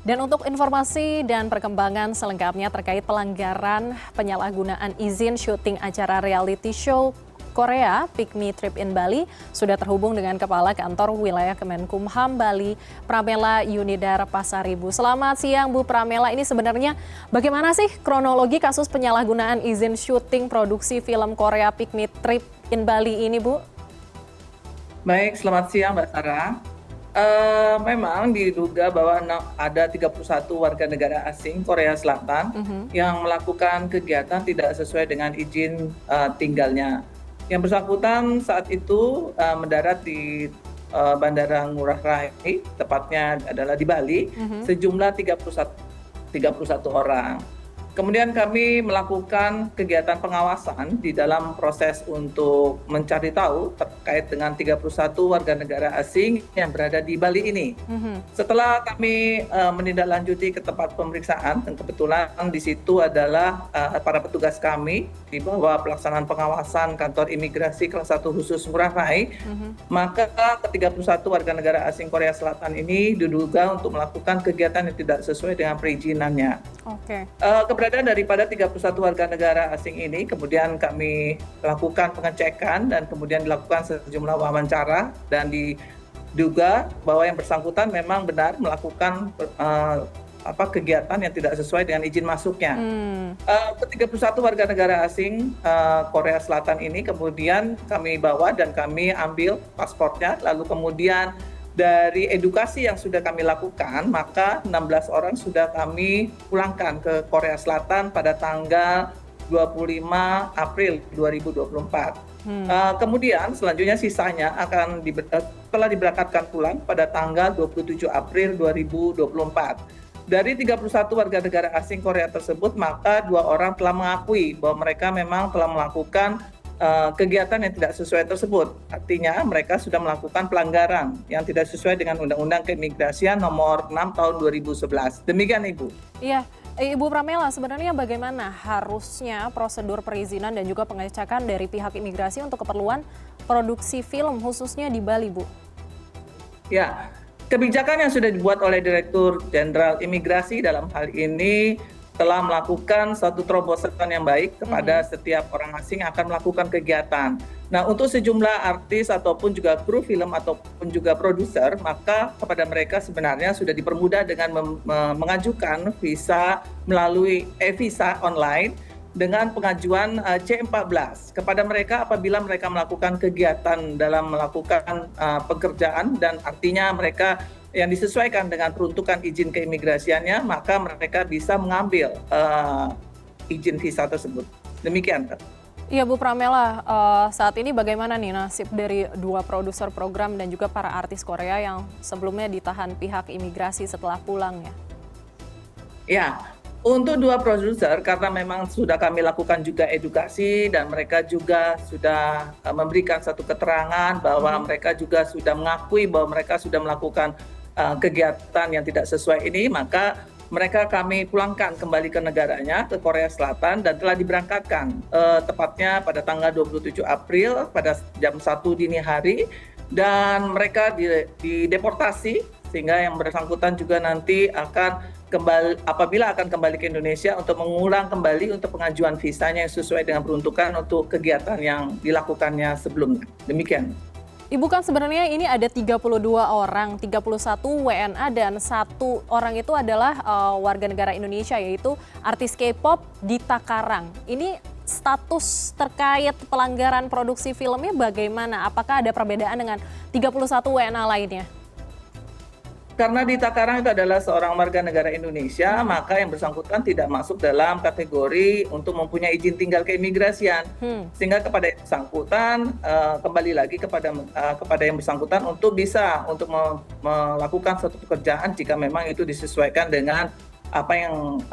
Dan untuk informasi dan perkembangan selengkapnya terkait pelanggaran penyalahgunaan izin syuting acara reality show Korea Pick Me Trip in Bali, sudah terhubung dengan Kepala Kantor Wilayah Kemenkumham Bali, Pramela Yunidar Pasaribu. Selamat siang Bu Pramela, ini sebenarnya bagaimana sih kronologi kasus penyalahgunaan izin syuting produksi film Korea Pick Me Trip in Bali ini Bu? Baik, selamat siang Mbak Sarah. Memang diduga bahwa ada 31 warga negara asing Korea Selatan yang melakukan kegiatan tidak sesuai dengan izin tinggalnya. Yang bersangkutan saat itu mendarat di Bandara Ngurah Rai, tepatnya adalah di Bali, sejumlah 31 orang. Kemudian kami melakukan kegiatan pengawasan di dalam proses untuk mencari tahu terkait dengan 31 warga negara asing yang berada di Bali ini. Setelah kami menindaklanjuti ke tempat pemeriksaan, dan kebetulan di situ adalah para petugas kami di bawah pelaksanaan pengawasan kantor imigrasi kelas 1 khusus Ngurah Rai, maka ke-31 warga negara asing Korea Selatan ini diduga untuk melakukan kegiatan yang tidak sesuai dengan perizinannya. Keberadaan daripada 31 warga negara asing ini kemudian kami lakukan pengecekan dan kemudian dilakukan sejumlah wawancara dan diduga bahwa yang bersangkutan memang benar melakukan kegiatan yang tidak sesuai dengan izin masuknya. Ke-31 warga negara asing Korea Selatan ini kemudian kami bawa dan kami ambil paspornya, lalu kemudian dari edukasi yang sudah kami lakukan, maka 16 orang sudah kami pulangkan ke Korea Selatan pada tanggal 25 April 2024. Kemudian selanjutnya sisanya telah diberangkatkan pulang pada tanggal 27 April 2024. Dari 31 warga negara asing Korea tersebut, maka 2 orang telah mengakui bahwa mereka memang telah melakukan kegiatan yang tidak sesuai tersebut. Artinya mereka sudah melakukan pelanggaran yang tidak sesuai dengan Undang-Undang Keimigrasian nomor 6 tahun 2011. Demikian Ibu. Iya, Ibu Pramela, sebenarnya bagaimana harusnya prosedur perizinan dan juga pengecekan dari pihak imigrasi untuk keperluan produksi film khususnya di Bali, Bu? Ya, kebijakan yang sudah dibuat oleh Direktur Jenderal Imigrasi dalam hal ini telah melakukan satu terobosan yang baik kepada setiap orang asing yang akan melakukan kegiatan. Nah, untuk sejumlah artis ataupun juga kru film ataupun juga produser, maka kepada mereka sebenarnya sudah dipermudah dengan mengajukan visa melalui e-visa online dengan pengajuan C14 kepada mereka apabila mereka melakukan kegiatan dalam melakukan pekerjaan dan artinya mereka yang disesuaikan dengan peruntukan izin keimigrasiannya, maka mereka bisa mengambil izin visa tersebut. Demikian. Iya Bu Pramela, saat ini bagaimana nih nasib dari 2 produser program dan juga para artis Korea yang sebelumnya ditahan pihak imigrasi setelah pulangnya? Ya, untuk 2 produser karena memang sudah kami lakukan juga edukasi dan mereka juga sudah memberikan satu keterangan bahwa mereka juga sudah mengakui bahwa mereka sudah melakukan kegiatan yang tidak sesuai ini, maka mereka kami pulangkan kembali ke negaranya, ke Korea Selatan dan telah diberangkatkan tepatnya pada tanggal 27 April pada jam 1 dini hari dan mereka dideportasi sehingga yang bersangkutan juga nanti akan kembali apabila akan kembali ke Indonesia untuk mengulang kembali untuk pengajuan visanya yang sesuai dengan peruntukan untuk kegiatan yang dilakukannya sebelumnya. Demikian. Ibu, kan sebenarnya ini ada 32 orang, 31 WNA dan 1 orang itu adalah warga negara Indonesia, yaitu artis K-pop Dita Karang. Ini status terkait pelanggaran produksi filmnya bagaimana? Apakah ada perbedaan dengan 31 WNA lainnya? Karena Dita Karang itu adalah seorang warga negara Indonesia, maka yang bersangkutan tidak masuk dalam kategori untuk mempunyai izin tinggal keimigrasian. Sehingga kepada yang bersangkutan, kembali lagi kepada yang bersangkutan untuk bisa untuk melakukan suatu pekerjaan jika memang itu disesuaikan dengan apa yang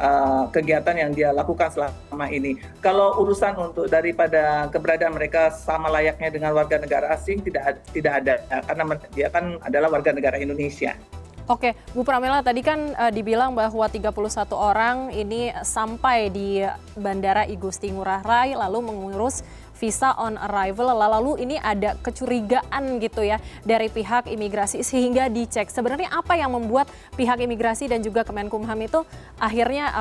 kegiatan yang dia lakukan selama ini. Kalau urusan untuk daripada keberadaan mereka sama layaknya dengan warga negara asing tidak ada karena dia kan adalah warga negara Indonesia. Oke, Bu Pramila tadi kan dibilang bahwa 31 orang ini sampai di Bandara Igusti Ngurah Rai lalu mengurus visa on arrival, lalu ini ada kecurigaan gitu ya dari pihak imigrasi sehingga dicek. Sebenarnya apa yang membuat pihak imigrasi dan juga Kemenkumham itu akhirnya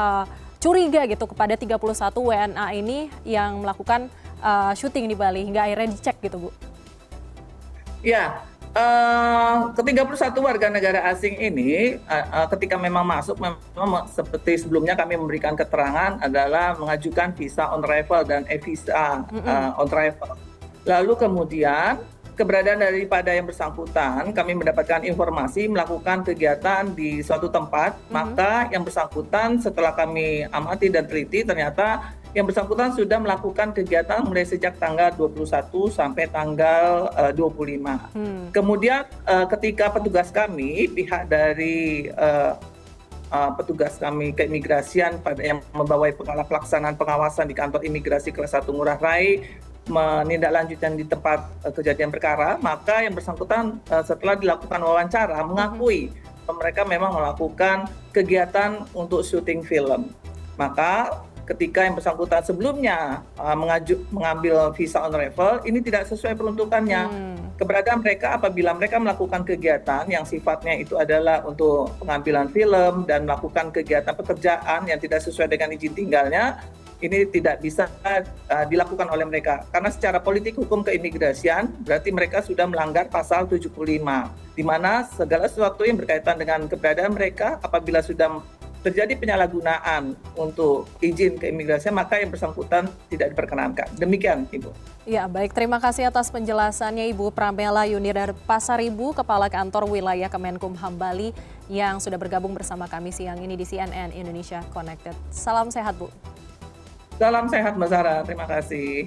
curiga gitu kepada 31 WNA ini yang melakukan syuting di Bali hingga akhirnya dicek gitu, Bu? Ya, ke-31 warga negara asing ini ketika memang masuk, memang seperti sebelumnya kami memberikan keterangan adalah mengajukan visa on arrival dan e-visa on arrival. Lalu kemudian keberadaan daripada yang bersangkutan, kami mendapatkan informasi melakukan kegiatan di suatu tempat, maka yang bersangkutan setelah kami amati dan teliti ternyata yang bersangkutan sudah melakukan kegiatan mulai sejak tanggal 21 sampai tanggal 25. Kemudian ketika petugas kami, pihak dari petugas kami keimigrasian pada yang membawa pelaksanaan pengawasan di kantor imigrasi kelas 1 Ngurah Rai menindaklanjutkan di tempat kejadian perkara, maka yang bersangkutan setelah dilakukan wawancara mengakui mereka memang melakukan kegiatan untuk syuting film. Maka ketika yang bersangkutan sebelumnya mengambil visa on arrival, ini tidak sesuai peruntukannya. Keberadaan mereka apabila mereka melakukan kegiatan yang sifatnya itu adalah untuk pengambilan film dan melakukan kegiatan pekerjaan yang tidak sesuai dengan izin tinggalnya, ini tidak bisa dilakukan oleh mereka. Karena secara politik hukum keimigrasian, berarti mereka sudah melanggar pasal 75, di mana segala sesuatu yang berkaitan dengan keberadaan mereka apabila sudah terjadi penyalahgunaan untuk izin keimigrasian, maka yang bersangkutan tidak diperkenankan. Demikian, Ibu. Ya, baik. Terima kasih atas penjelasannya Ibu Pramila Yunida Pasaribu, Kepala Kantor Wilayah Kemenkumham Bali, yang sudah bergabung bersama kami siang ini di CNN Indonesia Connected. Salam sehat, Bu. Salam sehat, Mbak Sarah. Terima kasih.